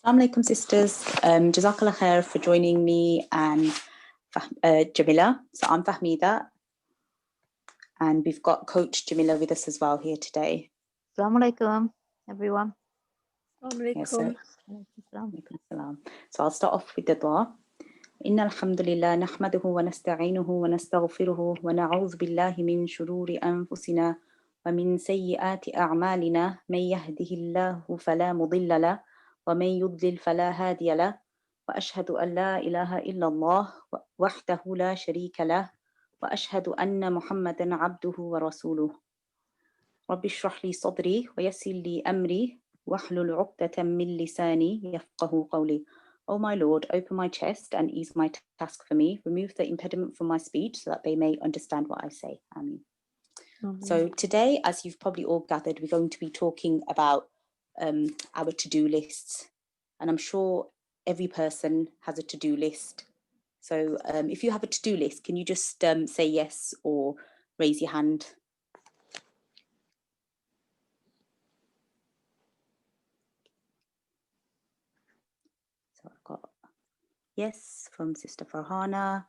Assalamu alaikum sisters, Jazakallah khair for joining me and Jamila. So I'm Fahmida and we've got Coach Jamila with us as well here today. Assalamu alaikum, everyone. Yes, so I'll start off with the dua. إن الحمد لله نحمده ونستعينه ونستغفره ونعوذ بالله من شرور أنفسنا ومن سيئات أعمالنا من يهده الله فلا مضل له ومن يضلل فلا هادي له وأشهد أن لا إله إلا الله وحده لا شريك له وأشهد أن محمدا عبده ورسوله رب اشرح لي صدري ويسر لي أمري واحلل عقدة من لساني يفقه قولي. O my Lord, open my chest and ease my task for me. Remove the impediment from my speech so that they may understand what I say. Amen. So today, as you've probably all gathered, we're going to be talking about our to-do lists. And I'm sure every person has a to-do list. So if you have a to-do list, can you just say yes or raise your hand? So I've got yes from Sister Farhana.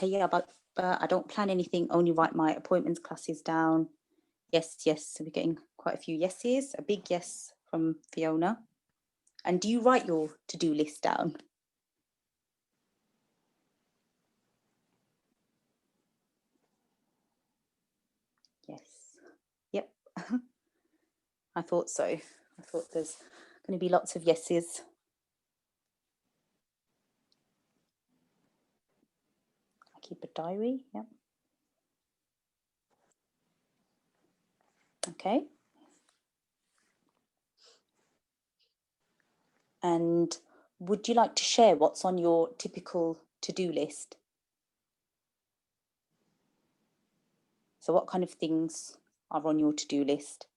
About I don't plan anything, only write my appointments, classes down. Yes. So we're getting quite a few yeses. A big yes from Fiona. And do you write your to-do list down? Yes. Yep. I thought so. I thought there's going to be lots of yeses. I keep a diary. Yep. Okay. And would you like to share what's on your typical to-do list? So what kind of things are on your to-do list?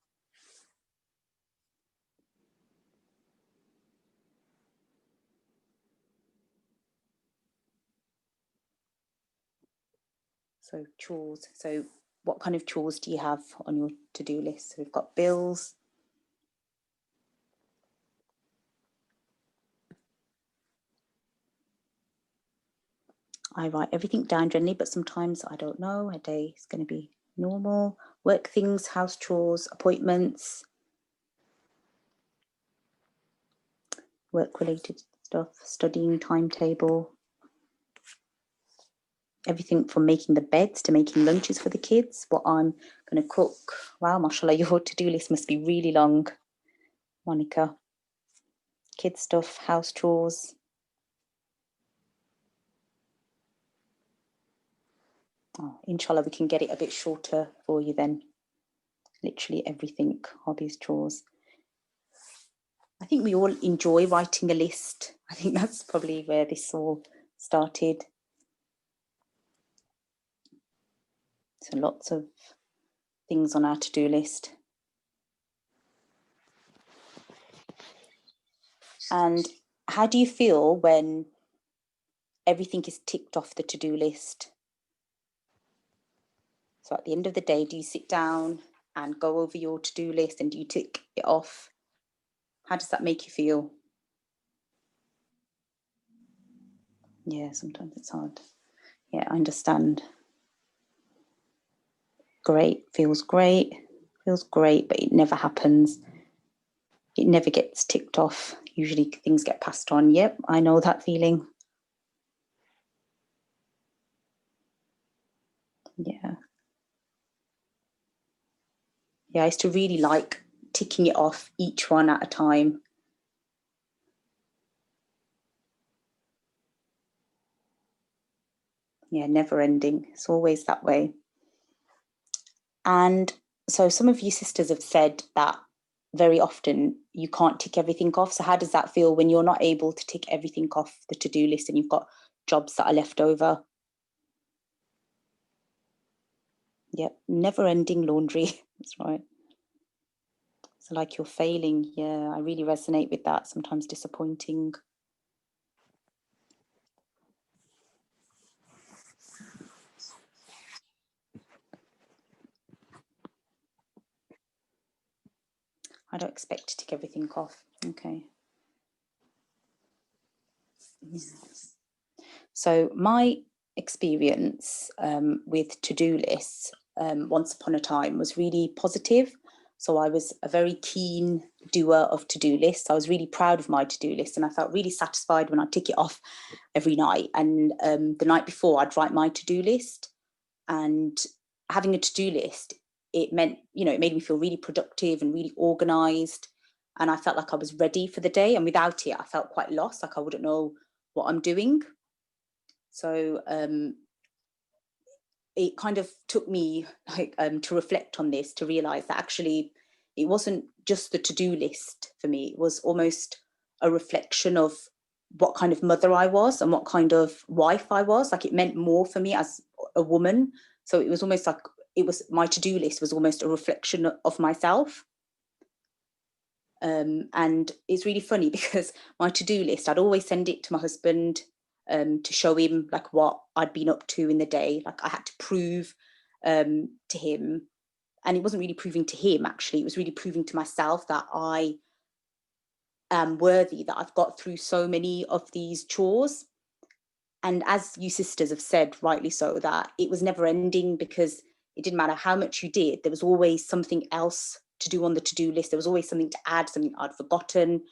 So chores. So what kind of chores do you have on your to-do list? So we've got bills. I write everything down generally, but sometimes I don't know. A day is going to be normal. Work things, house chores, appointments, work-related stuff, studying timetable, everything from making the beds to making lunches for the kids, what I'm going to cook. Wow, mashallah, your to-do list must be really long, Monica. Kids stuff, house chores. Oh, inshallah, we can get it a bit shorter for you then. Literally everything, hobbies, chores. I think we all enjoy writing a list. I think that's probably where this all started. So lots of things on our to-do list. And how do you feel when everything is ticked off the to-do list? So at the end of the day, do you sit down and go over your to-do list and do you tick it off? How does that make you feel? Yeah, sometimes it's hard. Yeah, I understand. Great, feels great, but it never happens. It never gets ticked off. Usually things get passed on. Yep, I know that feeling. Yeah. Yeah, I used to really like ticking it off each one at a time. Yeah, never ending. It's always that way. And so some of you sisters have said that very often you can't tick everything off. So how does that feel when you're not able to tick everything off the to-do list and you've got jobs that are left over? Yep, never ending laundry. That's right. So like you're failing. Yeah, I really resonate with that. Sometimes disappointing. I don't expect to tick everything off. Okay. Yes. So my experience with to-do lists once upon a time was really positive. So I was a very keen doer of to-do lists. I was really proud of my to-do list, and I felt really satisfied when I tick it off every night. And the night before, I'd write my to-do list. And having a to-do list, it meant, it made me feel really productive and really organized. And I felt like I was ready for the day. And without it, I felt quite lost, like I wouldn't know what I'm doing. So it kind of took me to reflect on this, to realize that actually it wasn't just the to-do list for me. It was almost a reflection of what kind of mother I was and what kind of wife I was. Like, it meant more for me as a woman. So it was almost like my to-do list was almost a reflection of myself. And it's really funny because my to-do list, I'd always send it to my husband to show him like what I'd been up to in the day. Like, I had to prove to him, and it wasn't really proving to him, actually, it was really proving to myself that I am worthy, that I've got through so many of these chores. And as you sisters have said, rightly so, that it was never ending, because it didn't matter how much you did, there was always something else to do on the to-do list. There was always something to add, something I'd forgotten.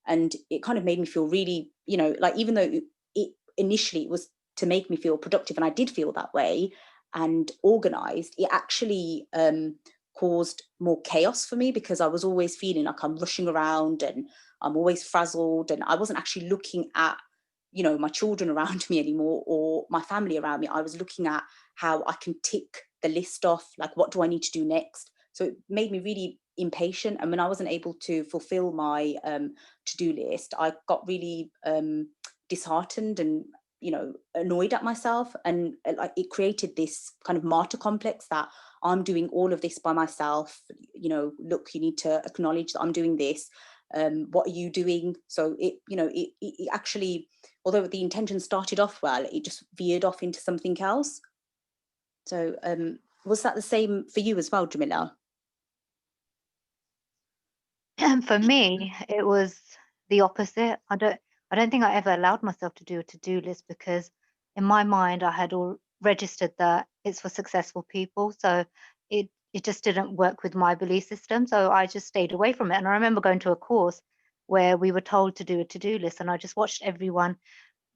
And it kind of made me feel really, like, even though it initially it was to make me feel productive, and I did feel that way and organized, it actually caused more chaos for me, because I was always feeling like I'm rushing around and I'm always frazzled, and I wasn't actually looking at my children around me anymore, or my family around me. I was looking at how I can tick the list off, like, what do I need to do next? So it made me really impatient, and when I wasn't able to fulfill my to-do list, I got really disheartened and annoyed at myself. And like, it created this kind of martyr complex, that I'm doing all of this by myself. Look, you need to acknowledge that I'm doing this. What are you doing? So it actually, although the intention started off well, it just veered off into something else. So was that the same for you as well, Jamila? And for me, it was the opposite. I don't think I ever allowed myself to do a to-do list, because in my mind I had all registered that it's for successful people. So it just didn't work with my belief system. So I just stayed away from it. And I remember going to a course where we were told to do a to-do list, and I just watched everyone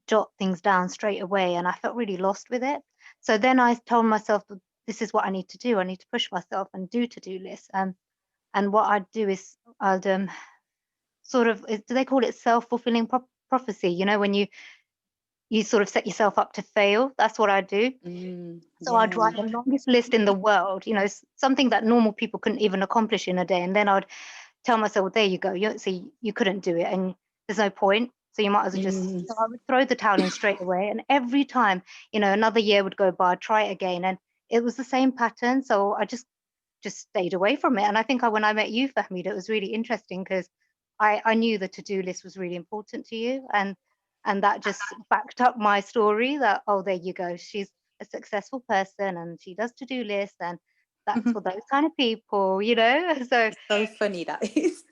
jot things down straight away, and I felt really lost with it. So then I told myself, "Well, this is what I need to do. I need to push myself and do to-do lists." And what I'd do is I'd sort of, do they call it self-fulfilling prophecy? You know, when you sort of set yourself up to fail. That's what I do. So I'd Yeah. write the longest list in the world, something that normal people couldn't even accomplish in a day, and then I'd tell myself, well, there you go. See, you couldn't do it, and there's no point. So you might as well just. Mm. So I would throw the towel in straight away, and every time, another year would go by, I'd try it again, and it was the same pattern. So I just stayed away from it. And I think when I met you, Fahmid, it was really interesting, because I knew the to-do list was really important to you, and that just backed up my story that, oh, there you go, she's a successful person and she does to-do lists, and that's for those kind of people. So It's so funny, that is.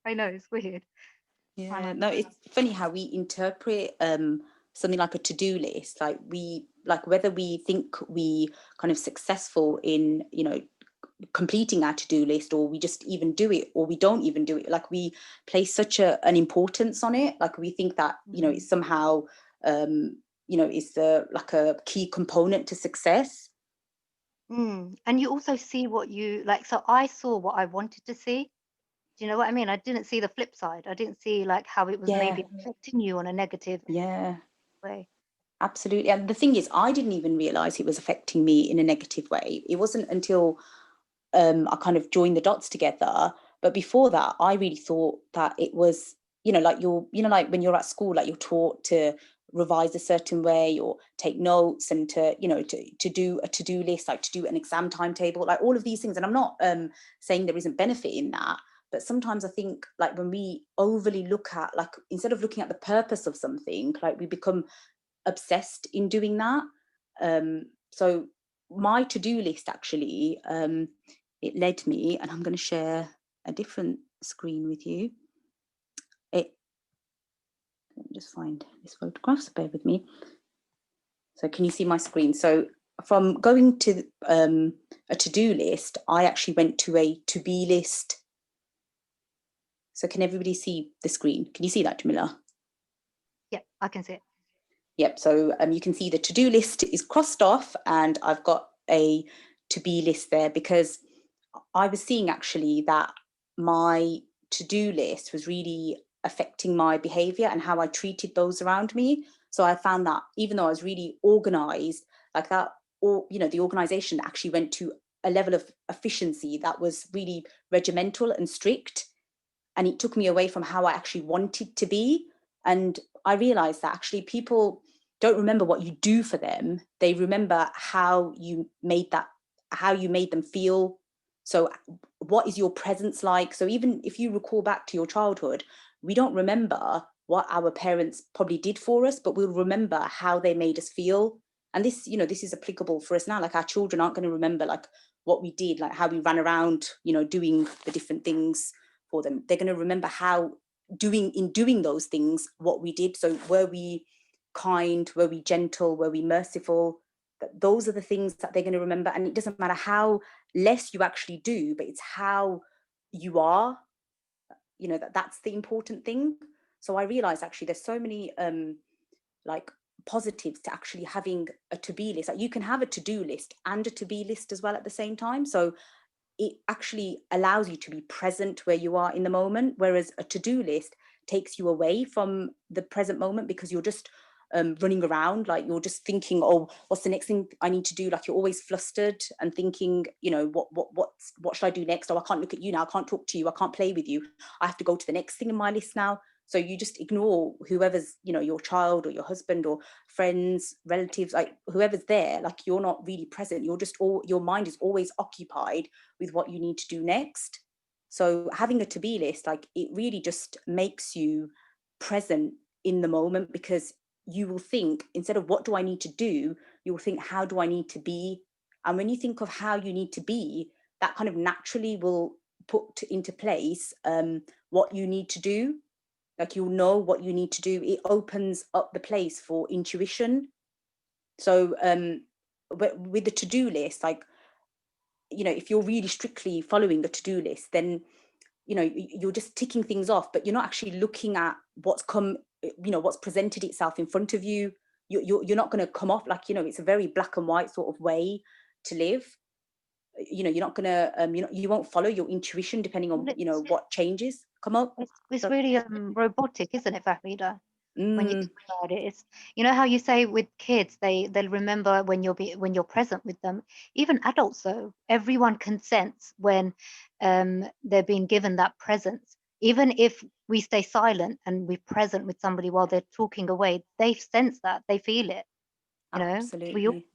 I know it's weird. I Yeah, know. no, it's funny how we interpret something like a to-do list. Like whether we think we kind of successful in, completing our to-do list, or we just even do it, or we don't even do it. Like, we place such an importance on it. Like, we think that, it's somehow is the like a key component to success. And you also see what you like. So I saw what I wanted to see. Do you know what I mean? I didn't see the flip side. I didn't see like how it was Yeah, maybe affecting you on a negative yeah. way. Absolutely. And the thing is, I didn't even realize it was affecting me in a negative way. It wasn't until I kind of joined the dots together. But before that, I really thought that it was, like like when you're at school, like, you're taught to revise a certain way, or take notes, and to do a to-do list, like to do an exam timetable, like all of these things. And I'm not saying there isn't benefit in that. But sometimes I think, like, when we overly look at, like, instead of looking at the purpose of something, like, we become obsessed in doing that. So my to-do list, actually, it led me, and I'm going to share a different screen with you. It Let me just find this photograph, so bear with me. So can you see my screen? So from going to a to-do list, I actually went to a to-be list. So can everybody see the screen? Can you see that, Jamila? Yep, I can see it. Yep, so you can see the to-do list is crossed off and I've got a to-be list there, because I was seeing actually that my to-do list was really affecting my behavior and how I treated those around me. So I found that even though I was really organized, like that, or the organization actually went to a level of efficiency that was really regimental and strict, and it took me away from how I actually wanted to be. And I realized that actually people don't remember what you do for them, they remember how you made them feel. So what is your presence like? So even if you recall back to your childhood, we don't remember what our parents probably did for us, but we'll remember how they made us feel. And this, this is applicable for us now. Like our children aren't going to remember like what we did, like how we ran around, doing the different things for them. They're going to remember how doing those things, what we did. So were we kind, were we gentle, were we merciful? Those are the things that they're going to remember. And it doesn't matter how less you actually do, but it's how you are, that's the important thing. So I realized actually there's so many like positives to actually having a to-be list. Like you can have a to-do list and a to-be list as well at the same time. So it actually allows you to be present where you are in the moment, whereas a to-do list takes you away from the present moment, because you're just running around, like you're just thinking, oh, what's the next thing I need to do? Like you're always flustered and thinking, what should I do next? Oh, I can't look at you now, I can't talk to you, I can't play with you, I have to go to the next thing in my list now. So you just ignore whoever's, your child or your husband or friends, relatives, like whoever's there. Like you're not really present, you're just your mind is always occupied with what you need to do next. So having a to-be list, like it really just makes you present in the moment, because you will think, instead of what do I need to do, you will think, how do I need to be? And when you think of how you need to be, that kind of naturally will put into place what you need to do. Like you'll know what you need to do. It opens up the place for intuition. So with the to-do list, like, if you're really strictly following a to-do list, then you're just ticking things off, but you're not actually looking at what's what's presented itself in front of you. You're not going to come off like, it's a very black and white sort of way to live. You're not going to you won't follow your intuition depending on what changes come up. It's really robotic, isn't it, Farida? When you Mm, think about it, it's how you say with kids, they'll remember when you're present with them. Even adults, though, everyone can sense when they're being given that presence. Even if we stay silent and we're present with somebody while they're talking away, they sense that, they feel it. We all absolutely.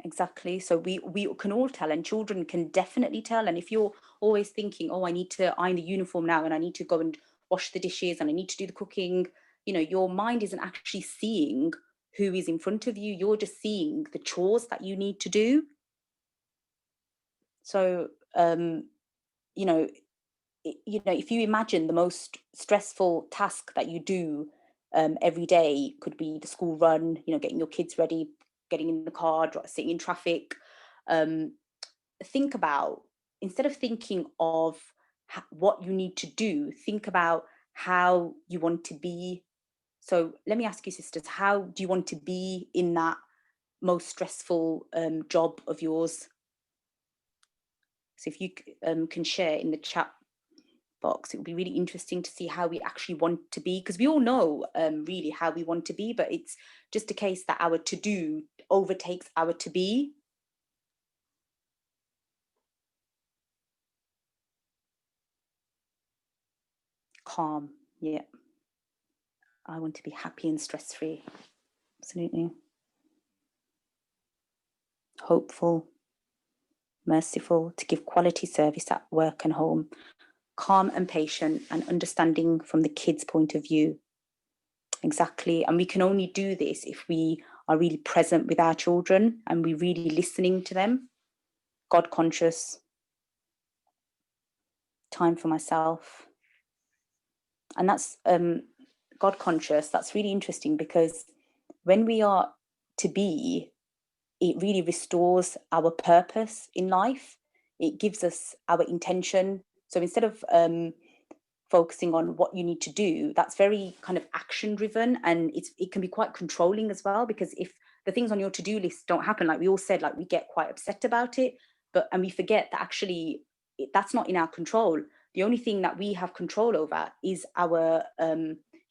Exactly. So we can all tell, and children can definitely tell. And if you're always thinking, oh, I need to iron the uniform now, and I need to go and wash the dishes, and I need to do the cooking, your mind isn't actually seeing who is in front of you. You're just seeing the chores that you need to do. So if you imagine the most stressful task that you do every day, could be the school run, getting your kids ready, getting in the car, sitting in traffic. Um, think about, instead of thinking of what you need to do, think about how you want to be. So let me ask you, sisters, how do you want to be in that most stressful job of yours? So if you can share in the chat box, it would be really interesting to see how we actually want to be, because we all know really how we want to be, but it's just a case that our to do overtakes our to be. Calm, yeah. I want to be happy and stress-free. Absolutely. Hopeful, merciful, to give quality service at work and home, calm and patient, and understanding from the kids' point of view. Exactly. And we can only do this if we are really present with our children and we're really listening to them. God conscious, time for myself. And that's God conscious, that's really interesting, because when we are to be, it really restores our purpose in life. It gives us our intention. So instead of focusing on what you need to do, that's very kind of action driven, and it can be quite controlling as well, because if the things on your to-do list don't happen, like we all said, like we get quite upset about it, and we forget that actually that's not in our control. The only thing that we have control over is our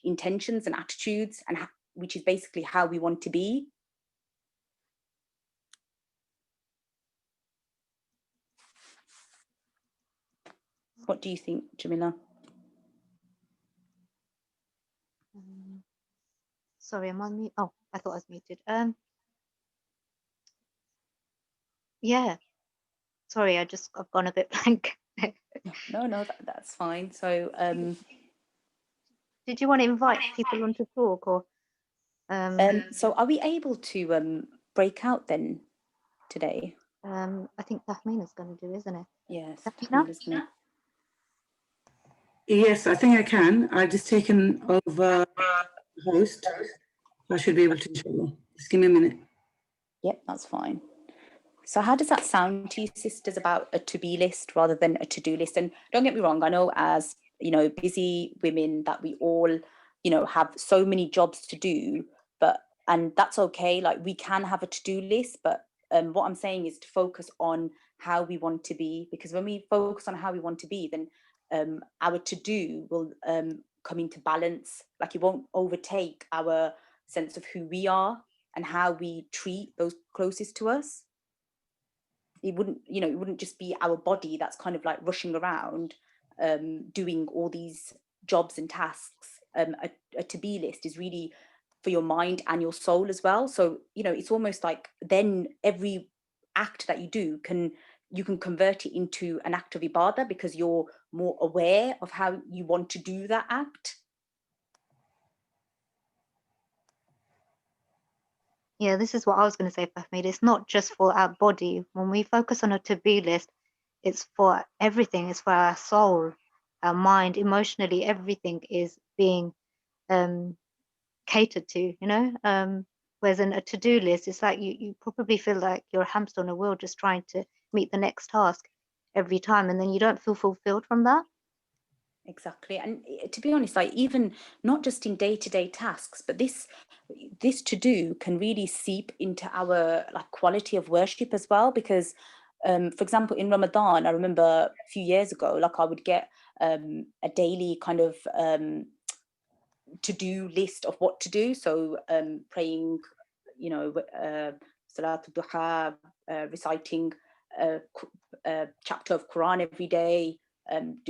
intentions and attitudes, and which is basically how we want to be. What do you think, Jamila? Sorry, am I mute? Oh, I thought I was muted. Yeah. Sorry, I've gone a bit blank. No, that's fine. So did you want to invite people on to talk, or so are we able to break out then today? I think Tahmina's going to do, isn't it? Yes, Tahmina? isn't it? Yes, I think I can. I've just taken over the host. I should be able to, inshallah. Just give me a minute. Yep, that's fine. So how does that sound to you, sisters, about a to-be list rather than a to-do list? And don't get me wrong, I know, as busy women, that we all have so many jobs to do, and that's okay. Like, we can have a to-do list, but what I'm saying is to focus on how we want to be, because when we focus on how we want to be, then our to-do will come into balance. Like, it won't overtake our sense of who we are and how we treat those closest to us. It wouldn't just be our body that's kind of like rushing around doing all these jobs and tasks. A to-be list is really for your mind and your soul as well. So it's almost like then every act that you do you can convert it into an act of ibadah, because you're more aware of how you want to do that act. Yeah, this is what I was going to say, Fahmid. It's not just for our body. When we focus on a to-be list, it's for everything. It's for our soul, our mind, emotionally. Everything is being catered to, whereas in a to-do list, it's like you probably feel like you're a hamster on a wheel, just trying to meet the next task every time, and then you don't feel fulfilled from that. Exactly. And to be honest, like, even not just in day-to-day tasks, but this to do can really seep into our like quality of worship as well, because for example, in Ramadan, I remember a few years ago, like, I would get a daily kind of to-do list of what to do. So praying, Salatul Duha, reciting a chapter of Quran every day,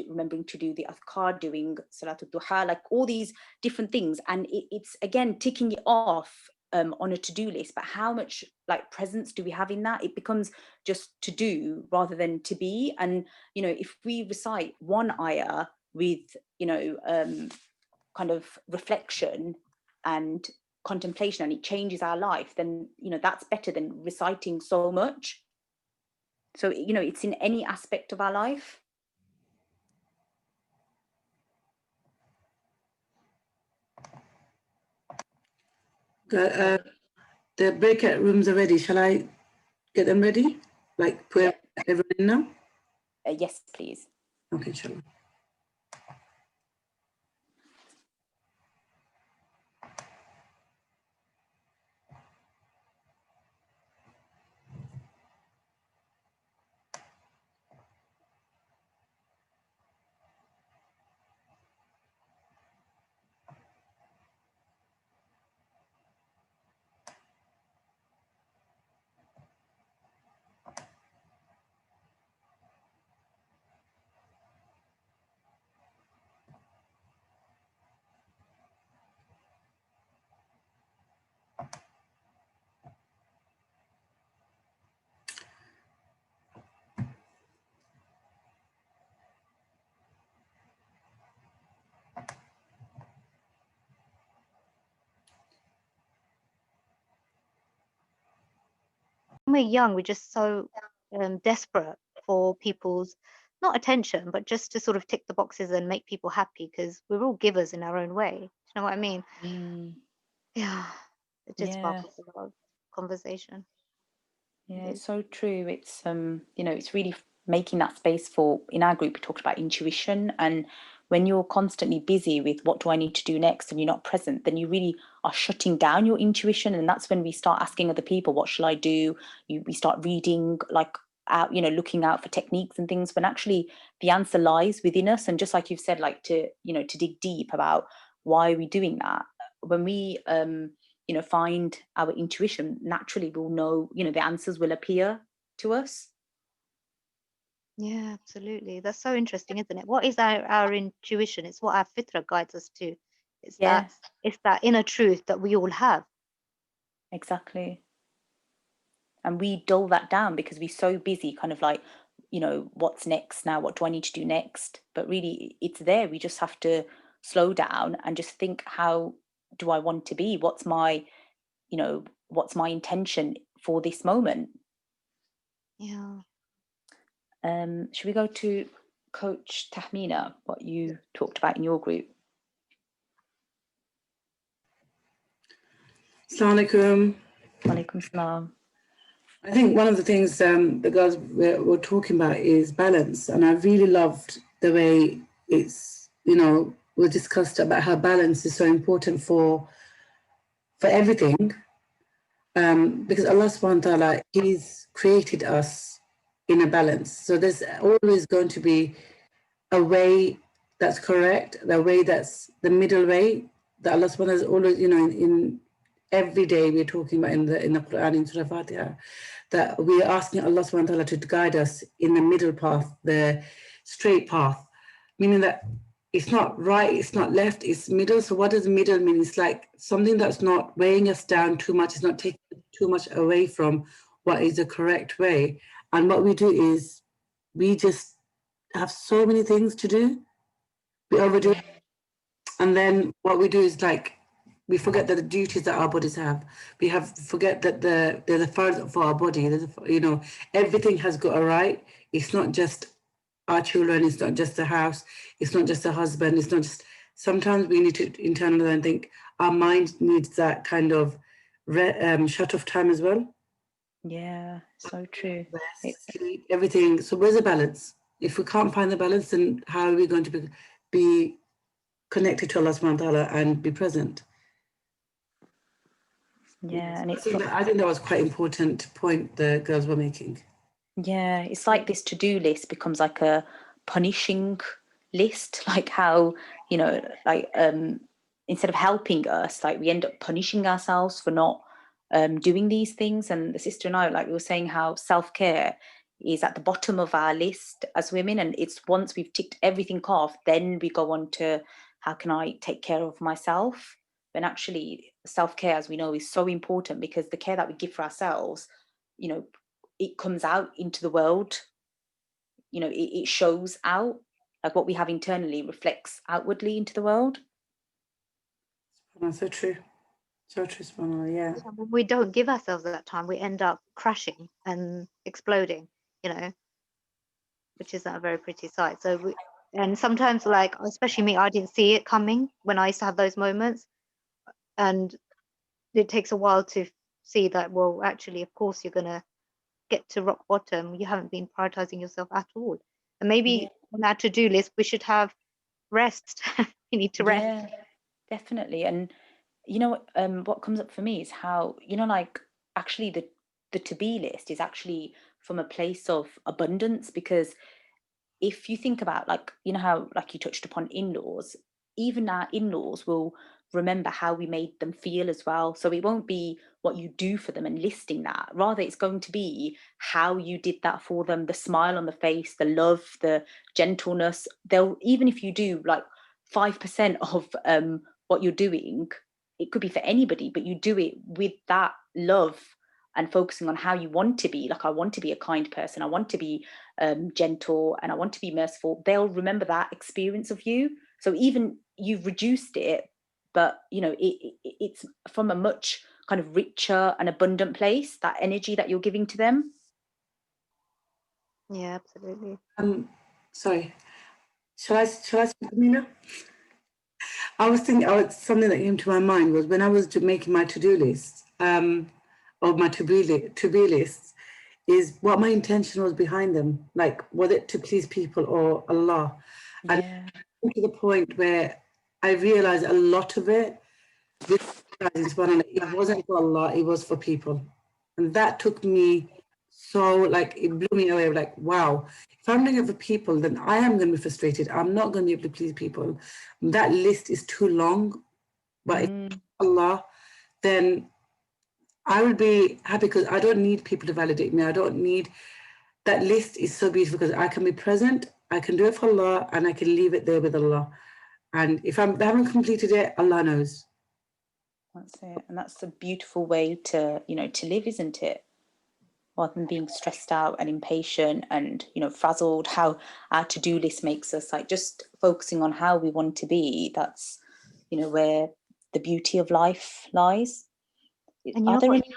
remembering to do the Adhkar, doing Salatul Duha, like all these different things. And it's again ticking it off on a to-do list, but how much like presence do we have in that? It becomes just to do rather than to be. And if we recite one ayah with kind of reflection and contemplation, and it changes our life, then that's better than reciting so much. So it's in any aspect of our life. The breakout rooms are ready. Shall I get them ready? Like put everyone in now? Yes, please. Okay, inshallah. When we're young, we're just so desperate for people's not attention, but just to sort of tick the boxes and make people happy, because we're all givers in our own way. You know what I mean? Yeah, it just Yeah. sparkles a lot of conversation. Yeah, It it's is. so true. It's it's really making that space for, in our group we talked about intuition, and when you're constantly busy with what do I need to do next and you're not present, then you really are shutting down your intuition, and that's when we start asking other people, what shall I do? We start reading like out, looking out for techniques and things, when actually the answer lies within us. And just like you've said, like to dig deep about why are we doing that, when we find our intuition, naturally we'll know, the answers will appear to us. Yeah, absolutely. That's so interesting, isn't it? What is our intuition? It's what our fitra guides us to. It's that Yes, it's that inner truth that we all have. exactly. And we dull that down because we're so busy, kind of like, what's next now? What do I need to do next? But really, it's there. We just have to slow down and just think, how do I want to be? What's my intention for this moment? Yeah. Should we go to Coach Tahmina, what you talked about in your group? Assalamu alaikum. Walaikum salam. I think one of the things the girls were talking about is balance, and I really loved the way it's was discussed about how balance is so important for everything, because Allah subhanahu wa ta'ala, He's created us in a balance. So there's always going to be a way that's correct, the way that's the middle way that Allah subhanahu wa ta'ala is always, in every day we're talking about in the Quran, in Surah Fatiha, that we are asking Allah subhanahu wa ta'ala to guide us in the middle path, the straight path, meaning that it's not right, it's not left, it's middle. So what does middle mean? It's like something that's not weighing us down too much, it's not taking too much away from what is the correct way. And what we do is we just have so many things to do, we overdo it. And then what we do is like we forget that the duties that our bodies have. We forget that there's a fard for our body. Everything has got a right. It's not just our children. It's not just the house. It's not just the husband. It's not just. Sometimes we need to internalize and think our mind needs that kind of shut off time as well. Yeah, so true. Rest, sleep, everything. So where's the balance? If we can't find the balance, then how are we going to be connected to Allah subhanahu wa ta'ala and be present? Yeah, and I think that was quite important point the girls were making. Yeah, it's like this to-do list becomes like a punishing list, like how, instead of helping us, like we end up punishing ourselves for not doing these things. And the sister and I, like we were saying, how self-care is at the bottom of our list as women, and it's once we've ticked everything off, then we go on to how can I take care of myself. When actually self-care, as we know, is so important, because the care that we give for ourselves, you know it comes out into the world. It shows out, like what we have internally reflects outwardly into the world. So true. So true, subhanAllah, yeah. When we don't give ourselves that time, we end up crashing and exploding, which isn't a very pretty sight. And sometimes, like, especially me, I didn't see it coming when I used to have those moments. And it takes a while to see that, well, actually, of course, you're going to get to rock bottom. You haven't been prioritizing yourself at all. And maybe on our to-do list, we should have rest. You need to rest. Yeah, definitely. And what comes up for me is how, like, actually the to-be list is actually from a place of abundance, because if you think about, like, how, like you touched upon in-laws, even our in-laws will remember how we made them feel as well. So it won't be what you do for them and listing that, rather it's going to be how you did that for them, the smile on the face, the love, the gentleness. They'll, even if you do like 5% of what you're doing, it could be for anybody, but you do it with that love and focusing on how you want to be. Like, I want to be a kind person, I want to be gentle, and I want to be merciful. They'll remember that experience of you. So even you've reduced it, but it's from a much kind of richer and abundant place, that energy that you're giving to them. Yeah, absolutely. Sorry, shall I speak, Amina? I was thinking, something that came to my mind was when I was making my to-do list, or my to-be lists, is what my intention was behind them. Like, was it to please people or Allah? And Yeah. to the point where I realized a lot of it, it wasn't for Allah, it was for people. And that took me so, like, it blew me away. Like, wow, if I'm doing it for people, then I am going to be frustrated. I'm not going to be able to please people. That list is too long. But if Allah, then I will be happy because I don't need people to validate me. I don't need, that list is so beautiful because I can be present, I can do it for Allah, and I can leave it there with Allah. And if I haven't completed it, Allah knows. That's it. And that's a beautiful way to, to live, isn't it? Rather than being stressed out and impatient and, frazzled, how our to-do list makes us, like, just focusing on how we want to be. That's, where the beauty of life lies. And you Are know there what? any...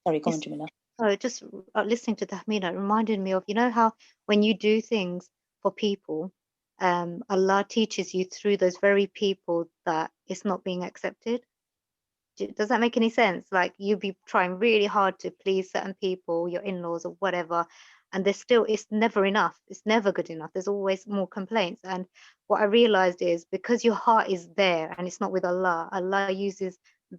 Sorry, go on, It's- Jamila. So just listening to Tahmina reminded me of, how when you do things for people, Allah teaches you through those very people that it's not being accepted. Does that make any sense? Like, you'd be trying really hard to please certain people, your in-laws or whatever, and there's still, it's never enough. It's never good enough. There's always more complaints. And what I realized is because your heart is there and it's not with Allah, Allah uses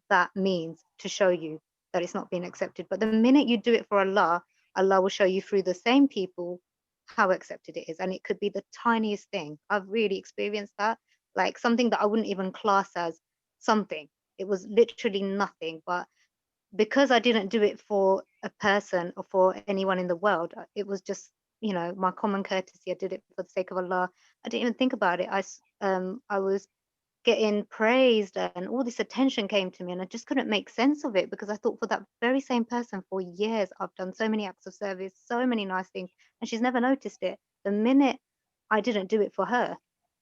that means to show you that it's not being accepted. But the minute you do it for Allah, Allah will show you through the same people how accepted it is. And it could be the tiniest thing. I've really experienced that, like something that I wouldn't even class as something. It was literally nothing. But because I didn't do it for a person or for anyone in the world, it was just, my common courtesy. I did it for the sake of Allah. I didn't even think about it. I was getting praised and all this attention came to me, and I just couldn't make sense of it because I thought for that very same person for years I've done so many acts of service, so many nice things, and she's never noticed it. The minute I didn't do it for her,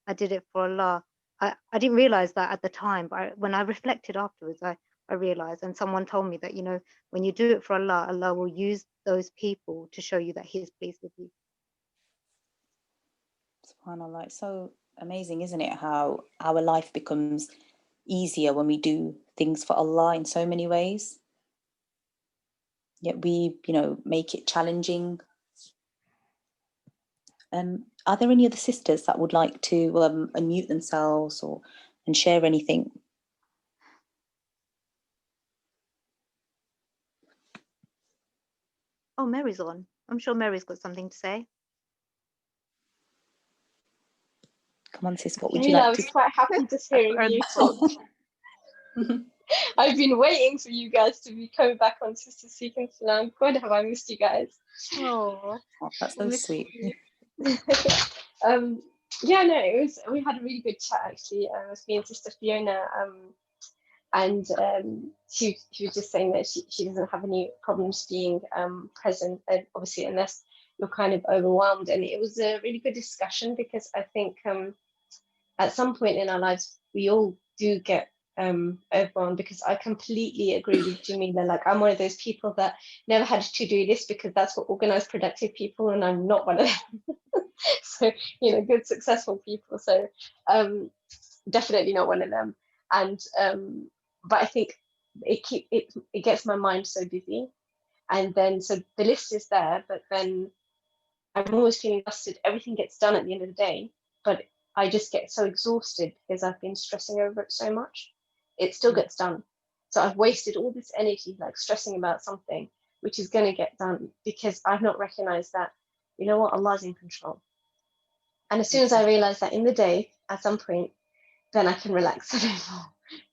I did it for Allah. I didn't realize that at the time, but when I reflected afterwards, I realized, and someone told me that, when you do it for Allah, Allah will use those people to show you that He is pleased with you. SubhanAllah, it's so amazing, isn't it? How our life becomes easier when we do things for Allah in so many ways. Yet we, make it challenging. Are there any other sisters that would like to unmute themselves and share anything? Oh, Mary's on. I'm sure Mary's got something to say. Come on, sis, what would you Jamila, like I was to... quite happy just hearing you talk. I've been waiting for you guys to be coming back on Sister Seeking Salam. God, have I missed you guys. Oh, that's so sweet. Yeah, no, we had a really good chat actually. It was me and Sister Fiona, and she was just saying that she doesn't have any problems being present, obviously, unless you're kind of overwhelmed. And it was a really good discussion because I think at some point in our lives we all do get overwhelmed, because I completely agree with Jamila. Like, I'm one of those people that never had a to-do list because that's for organized, productive people, and I'm not one of them. So, good, successful people. So definitely not one of them. And but I think it gets my mind so busy, and then so the list is there, but then I'm always feeling exhausted. Everything gets done at the end of the day, but I just get so exhausted because I've been stressing over it so much. It still gets done. So I've wasted all this energy, like stressing about something which is going to get done because I've not recognized that, Allah's in control. And as soon as I realize that in the day, at some point, then I can relax a bit more.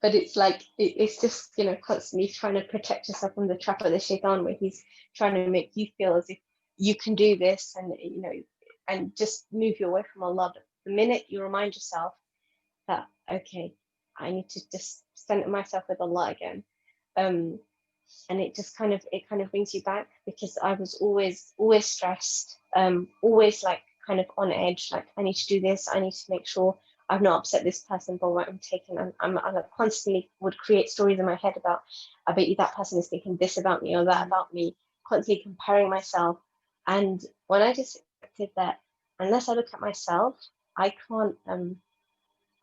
But it's like, it's just, constantly trying to protect yourself from the trap of the shaitan, where he's trying to make you feel as if you can do this, and, and just move you away from Allah. But the minute you remind yourself that, okay, I need to just center myself with Allah again, and it just kind of brings you back, because I was always stressed, always like kind of on edge, like I need to do this, I need to make sure I've not upset this person by what I'm taking. I constantly would create stories in my head about, I bet you that person is thinking this about me or that about me, constantly comparing myself. And when I just accepted that, unless I look at myself, I can't,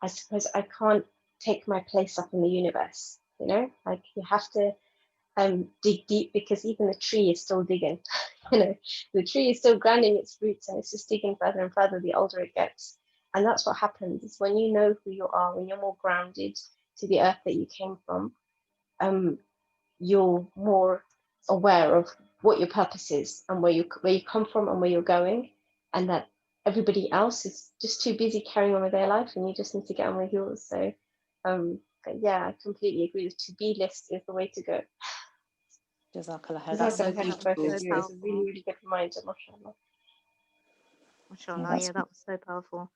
I suppose I can't take my place up in the universe. You know, like you have to dig deep, because even the tree is still digging. You know, the tree is still grounding its roots, and it's just digging further and further the older it gets. And that's what happens, is when you know who you are, when you're more grounded to the earth that you came from, you're more aware of what your purpose is, and where you come from and where you're going, and that everybody else is just too busy carrying on with their life, and you just need to get on with yours. So yeah, I completely agree. The to-be list is the way to go. Jazakallah. That's That's so both beautiful. of you. It's a really, really good reminder, mashallah. Mashallah, yeah, that was so powerful.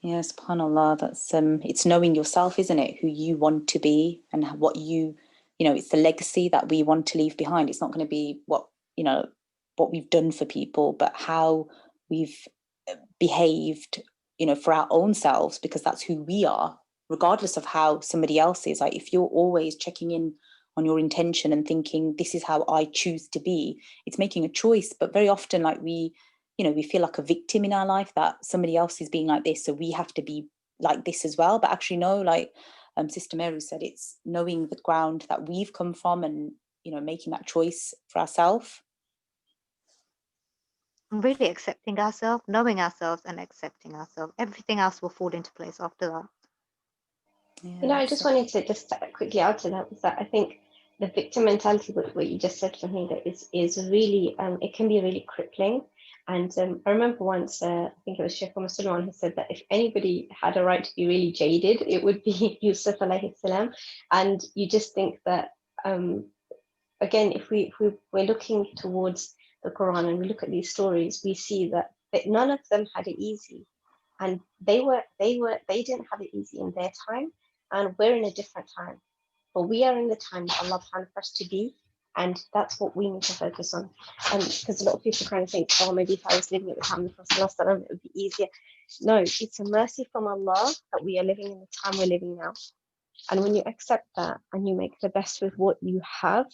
Yeah, subhanallah, that's it's knowing yourself, isn't it? Who you want to be, and what you know, it's the legacy that we want to leave behind. It's not going to be what, you know, what we've done for people, but how we've behaved, you know, for our own selves, because that's who we are, regardless of how somebody else is. Like, if you're always checking in on your intention and thinking, this is how I choose to be, it's making a choice. But very often, like, we feel like a victim in our life, that somebody else is being like this, so we have to be like this as well. But actually, no, like Sister Meru said, it's knowing the ground that we've come from, and, you know, making that choice for ourselves. Really accepting ourselves, knowing ourselves and accepting ourselves. Everything else will fall into place after that. Yeah, You know, I just wanted to just quickly add to that, was that I think the victim mentality, what you just said for me, that is really, it can be really crippling. And I remember once, I think it was Sheikh Muhammad Sulaiman who said that if anybody had a right to be really jaded, it would be Yusuf alayhi salam. And you just think that, again, if we're looking towards the Quran and we look at these stories, we see that none of them had it easy. And they didn't have it easy in their time, and we're in a different time. But we are in the time that Allah planned for us to be, and that's what we need to focus on. Because a lot of people kind of think, oh, maybe if I was living at the time of the Prophet, it would be easier. No, it's a mercy from Allah that we are living in the time we're living now. And when you accept that and you make the best with what you have,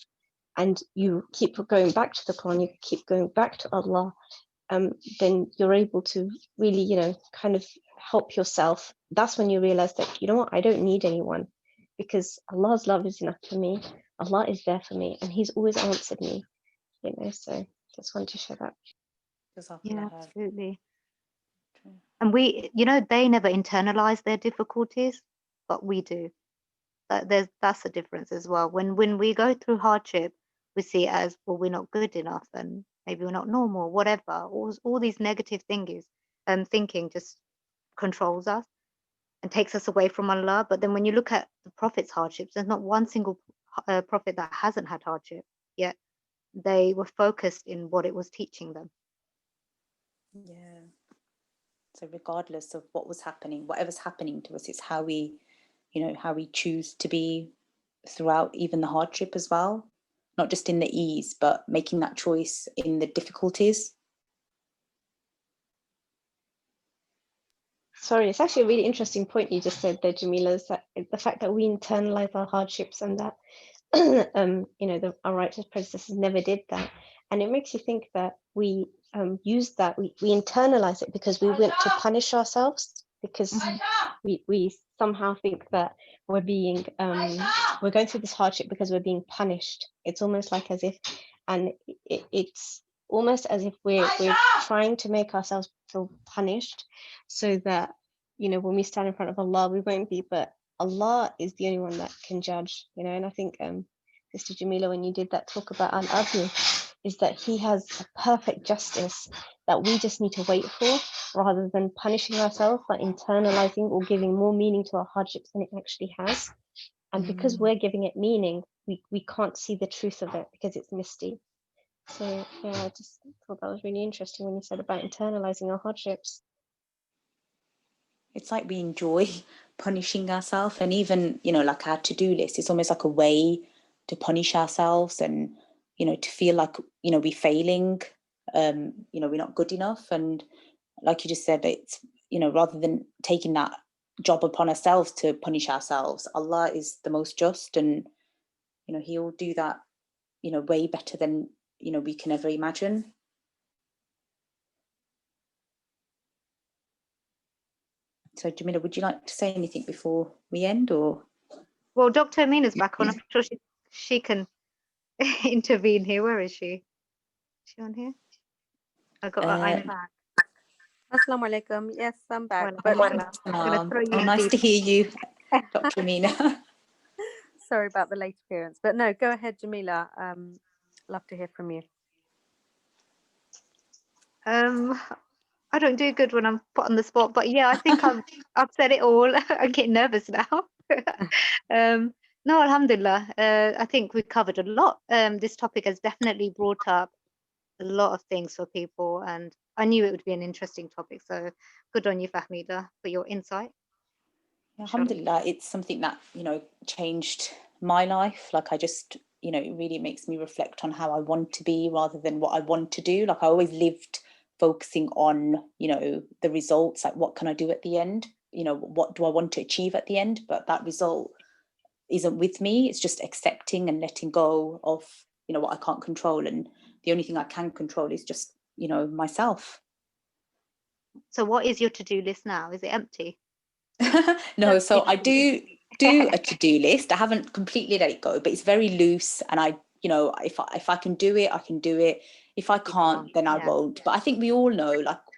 and you keep going back to the Quran, you keep going back to Allah, then you're able to really, you know, kind of help yourself. That's when you realize that, you know what, I don't need anyone, because Allah's love is enough for me. Allah is there for me, and He's always answered me, you know. So just wanted to share that. Yeah, absolutely. And we, you know, they never internalize their difficulties, but we do. That's the difference as well. When we go through hardship, we see it as, well, we're not good enough, and maybe we're not normal, whatever. All these negative thinking just controls us and takes us away from Allah. But then when you look at the Prophet's hardships, there's not one single Prophet that hasn't had hardship, yet they were focused in what it was teaching them. Yeah. So regardless of what was happening, whatever's happening to us, it's how we, you know, how we choose to be throughout even the hardship as well. Not just in the ease, but making that choice in the difficulties. Sorry, it's actually a really interesting point you just said there, Jamila, is that the fact that we internalize our hardships, and that you know, our righteous predecessors never did that. And it makes you think that we use that, we internalize it because we want to punish ourselves, because we somehow think that we're being we're going through this hardship because we're being punished. It's almost like as if, and it's almost as if we're trying to make ourselves feel punished, so that, you know, when we stand in front of Allah, we won't be. But Allah is the only one that can judge, you know. And I think Sister Jamila, when you did that talk about Al-Adl, is that He has a perfect justice that we just need to wait for, rather than punishing ourselves by internalizing or giving more meaning to our hardships than it actually has. And because we're giving it meaning, we can't see the truth of it because it's misty. So yeah, I just thought that was really interesting when you said about internalizing our hardships. It's like we enjoy punishing ourselves, and even, you know, like our to-do list, it's almost like a way to punish ourselves, and, you know, to feel like, you know, we're failing, you know, we're not good enough. And like you just said, it's, you know, rather than taking that job upon ourselves to punish ourselves, Allah is the most just, and, you know, He'll do that, you know, way better than, you know, we can ever imagine. So Jamila, would you like to say anything before we end, or? Well, Dr. Amina's back on. I'm sure she can intervene here. Where is she? Is she on here? I'm back. Assalamu alaikum. Yes, I'm back. Well, But I'm gonna throw you nice deep. to hear you, Dr. Amina. sorry about the late appearance. But no, go ahead, Jamila. Love to hear from you. I don't do good when I'm put on the spot, but yeah, I think I've said it all. I'm getting nervous now. No, alhamdulillah. I think we covered a lot. This topic has definitely brought up a lot of things for people, and I knew it would be an interesting topic. So good on you, Fahmida, for your insight. Alhamdulillah, it's something that, changed my life. Like, I just, it really makes me reflect on how I want to be rather than what I want to do. Like, I always lived focusing on, the results, like what can I do at the end? What do I want to achieve at the end? But that result isn't with me. It's just accepting and letting go of, what I can't control. And the only thing I can control is just, myself. So what is your to-do list now? Is it empty? No, so I do a to-do list. I haven't completely let it go, but it's very loose. And I, if I can do it, I can do it. If I can't, then I won't. But I think we all know,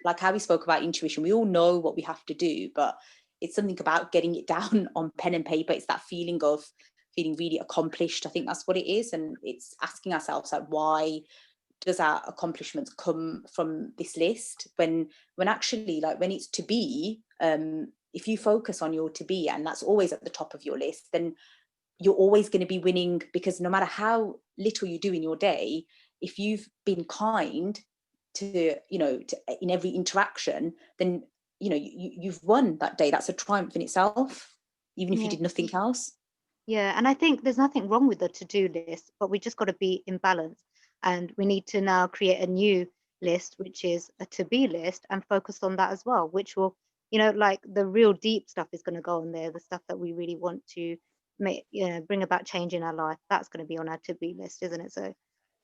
like how we spoke about intuition, we all know what we have to do, but it's something about getting it down on pen and paper. It's that feeling of feeling really accomplished. I think that's what it is. And it's asking ourselves, like, why does our accomplishments come from this list when actually, like, when it's to be, if you focus on your to be, and that's always at the top of your list, then you're always going to be winning, because no matter how little you do in your day, if you've been kind to in every interaction, then you've won that day. That's a triumph in itself, even if you did nothing else. Yeah, and I think there's nothing wrong with the to-do list, but we just got to be in balance, and we need to now create a new list, which is a to-be list, and focus on that as well, which will, like the real deep stuff is going to go on there, the stuff that we really want to make, bring about change in our life. That's going to be on our to-be list, isn't it? So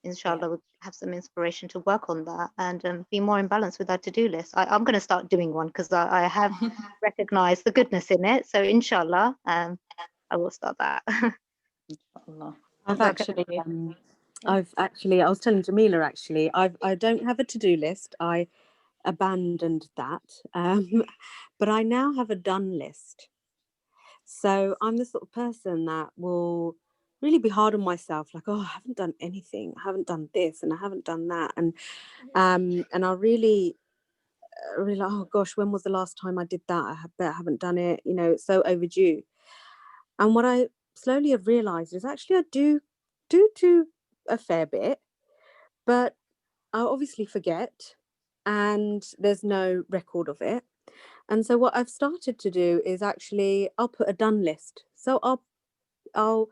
inshallah, we'll have some inspiration to work on that and be more in balance with our to-do list. I'm going to start doing one because I have recognized the goodness in it. So inshallah, I will start that. I've actually, I was telling Jamila, actually, I don't have a to-do list. I abandoned that. But I now have a done list. So I'm the sort of person that will really be hard on myself, like, oh, I haven't done anything, I haven't done this, and I haven't done that, and I really, oh gosh, when was the last time I did that? I bet I haven't done it. It's so overdue. And what I slowly have realised is actually I do a fair bit, but I obviously forget, and there's no record of it. And so what I've started to do is actually I'll put a done list. So I'll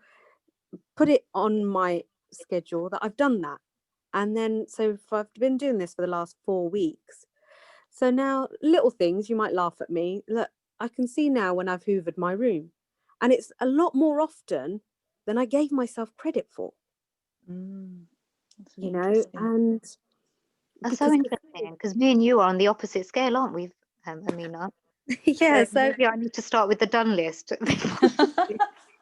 put it on my schedule that I've done that. And then, so if I've been doing this for the last 4 weeks. So now little things, you might laugh at me. Look, I can see now when I've hoovered my room, and it's a lot more often than I gave myself credit for. And that's so interesting, because me and you are on the opposite scale, aren't we, Amina? Yeah, so maybe I need to start with the done list.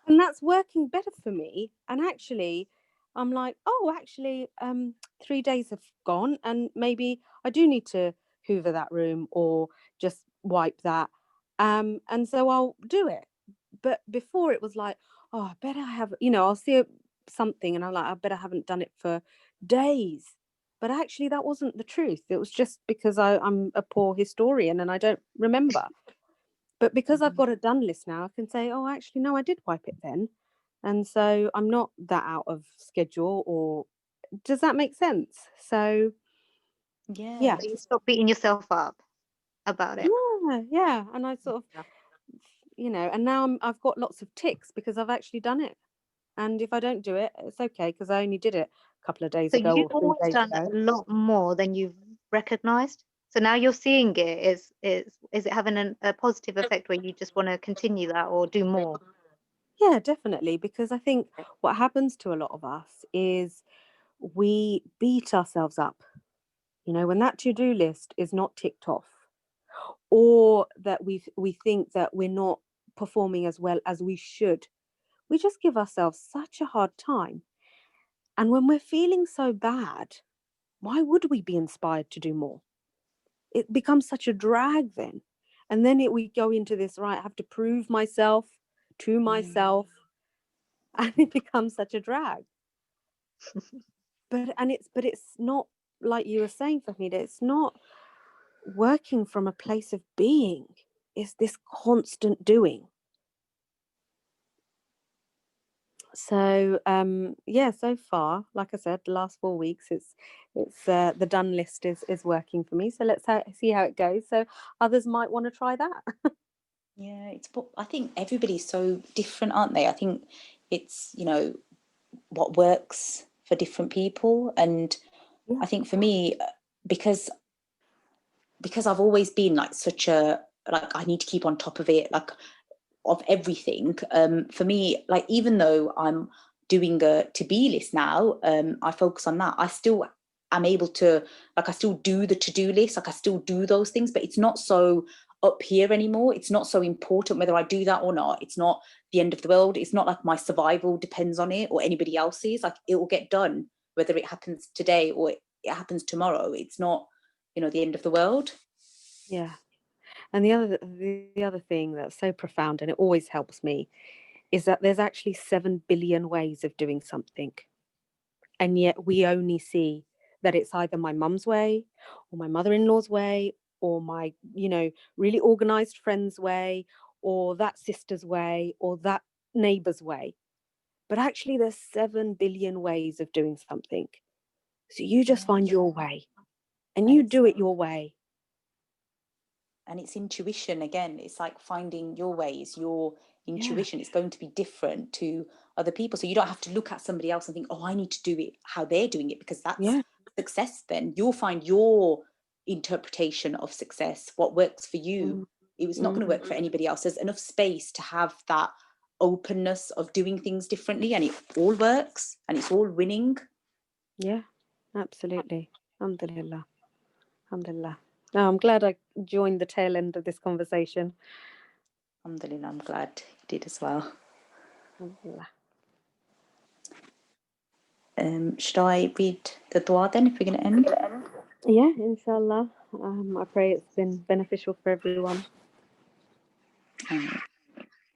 And that's working better for me. And actually, I'm like, oh, actually, 3 days have gone, and maybe I do need to hoover that room or just wipe that. And so I'll do it. But before it was like, oh, I bet I have, I'll see something and I'm like, I bet I haven't done it for days. But actually, that wasn't the truth. It was just because I'm a poor historian and I don't remember. But because I've got a done list now, I can say, oh, actually, no, I did wipe it then. And so I'm not that out of schedule. Or does that make sense? So, yeah. So you stop beating yourself up about it. Yeah. And I sort of, and now I've got lots of ticks because I've actually done it. And if I don't do it, it's okay, because I only did it a couple of days ago. So you've or 3 always days done ago. a lot more than you've recognized. So now you're seeing it. Is it having a positive effect where you just want to continue that or do more? Yeah, definitely. Because I think what happens to a lot of us is we beat ourselves up. When that to-do list is not ticked off, or that we think that we're not performing as well as we should, we just give ourselves such a hard time. And when we're feeling so bad, why would we be inspired to do more? It becomes such a drag then. And then we go into this, right, I have to prove myself to myself, and it becomes such a drag. But it's not, like you were saying, Fahmida, it's not working from a place of being. It's this constant doing. So so far, like I said, the last 4 weeks, it's the done list is working for me. So let's see how it goes. So others might want to try that. Yeah, I think everybody's so different, aren't they? I think it's, what works for different people. And I think for me, because I've always been like I need to keep on top of it, like of everything. For me, like, even though I'm doing a to-be list now, I focus on that. I still am able to, like, I still do the to-do list, like I still do those things, but it's not so up here anymore. It's not so important whether I do that or not. It's not the end of the world. It's not like my survival depends on it or anybody else's. Like, it will get done whether it happens today or it happens tomorrow. It's not, the end of the world. Yeah. And the other thing that's so profound, and it always helps me, is that there's actually 7 billion ways of doing something. And yet we only see that it's either my mum's way or my mother-in-law's way or my, really organized friend's way or that sister's way or that neighbor's way. But actually there's 7 billion ways of doing something. So you just find your way and you do it your way. And it's intuition again. It's like finding your ways, your intuition. It's going to be different to other people. So you don't have to look at somebody else and think, oh, I need to do it how they're doing it, because that's success. Then you'll find your interpretation of success, what works for you. It was not going to work for anybody else. There's enough space to have that openness of doing things differently, and it all works and it's all winning. Yeah, absolutely. Alhamdulillah. Alhamdulillah. No, I'm glad I joined the tail end of this conversation. Alhamdulillah, I'm glad you did as well. Alhamdulillah. Should I read the dua then, if we're going to end? Yeah, inshallah. I pray it's been beneficial for everyone.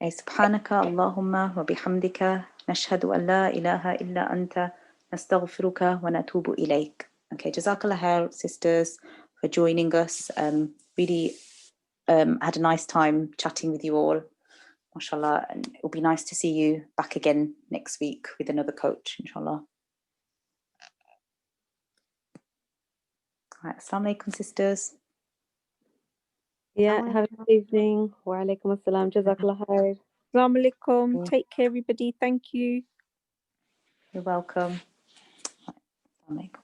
سبحانك اللهم وبحمدك نشهد أن لا إله إلا أنت نستغفرك ونتوب إليك. Okay, Jazakallah khair, sisters, for joining us. Really had a nice time chatting with you all, mashallah, and it'll be nice to see you back again next week with another coach, inshallah. Right, assalamu alaikum, sisters. Yeah, have a good evening. Wa alaikum assalam. Jazakallah khair. Assalamu alaikum. Take care, everybody. Thank you. You're welcome. Assalamu alaikum.